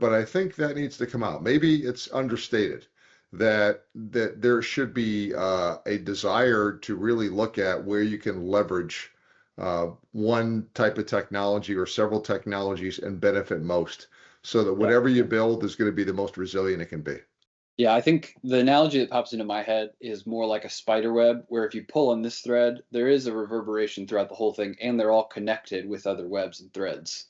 but I think that needs to come out. Maybe it's understated that there should be a desire to really look at where you can leverage one type of technology or several technologies and benefit most, so that Yeah. whatever you build is going to be the most resilient it can be. Yeah, I think the analogy that pops into my head is more like a spider web, where if you pull on this thread, there is a reverberation throughout the whole thing, and they're all connected with other webs and threads.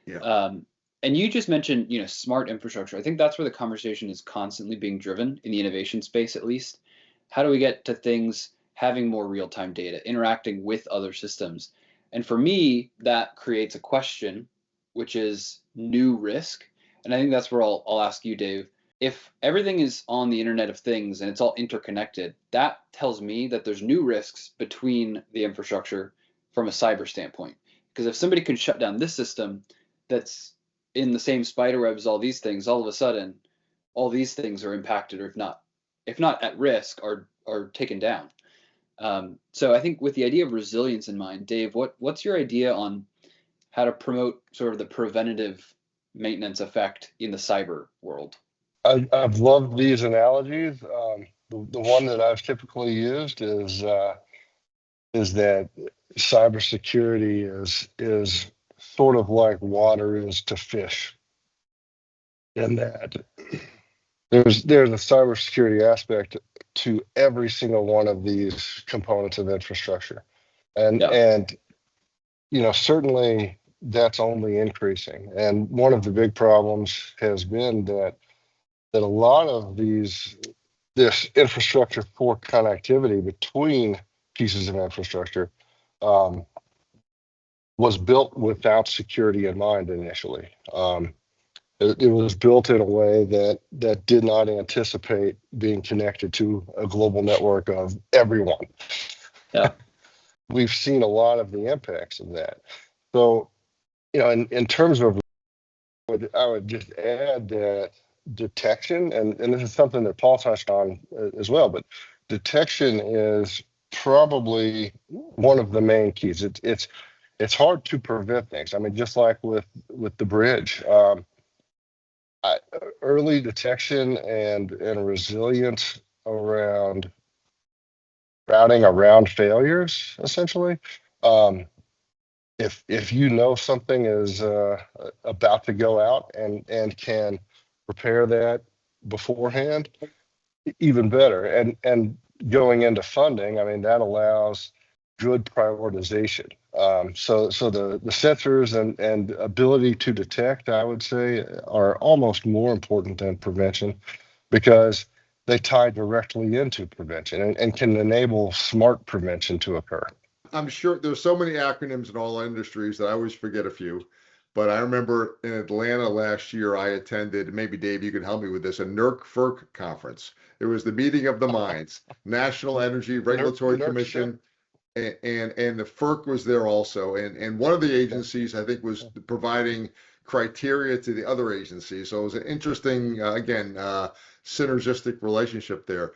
Yeah. Um, and you just mentioned, smart infrastructure. I think that's where the conversation is constantly being driven in the innovation space, at least. How do we get to things having more real-time data, interacting with other systems? And for me, that creates a question, which is new risk. And I think that's where I'll ask you, Dave. If everything is on the Internet of Things and it's all interconnected, that tells me that there's new risks between the infrastructure from a cyber standpoint. Because if somebody can shut down this system, that's in the same spider web as all these things, all of a sudden, all these things are impacted, or if not at risk, are taken down. So I think with the idea of resilience in mind, Dave, what's your idea on how to promote sort of the preventative maintenance effect in the cyber world? I've loved these analogies. The one that I've typically used is that cybersecurity is sort of like water is to fish, in that there's a cybersecurity aspect to every single one of these components of infrastructure, and Yeah. and certainly that's only increasing. And one of the big problems has been that a lot of this infrastructure for connectivity between pieces of infrastructure um, was built without security in mind initially. It was built in a way that did not anticipate being connected to a global network of everyone. Yeah. We've seen a lot of the impacts of that. So, in terms of, I would just add that detection, and this is something that Paul touched on as well, but detection is probably one of the main keys. It's hard to prevent things. I mean, just like with the bridge, early detection and resilience around routing around failures, essentially. Um, if you know something is about to go out and can prepare that beforehand, even better. And going into funding, I mean, that allows good prioritization. So the sensors and ability to detect, I would say, are almost more important than prevention, because they tie directly into prevention and can enable smart prevention to occur. I'm sure there's so many acronyms in all industries that I always forget a few. But I remember in Atlanta last year, I attended, maybe Dave, you can help me with this, a NERC-FERC conference. It was the meeting of the minds, National Energy Regulatory Nerves, yep. Commission, and the FERC was there also. And one of the agencies, I think, was providing criteria to the other agencies. So it was an interesting, again, synergistic relationship there.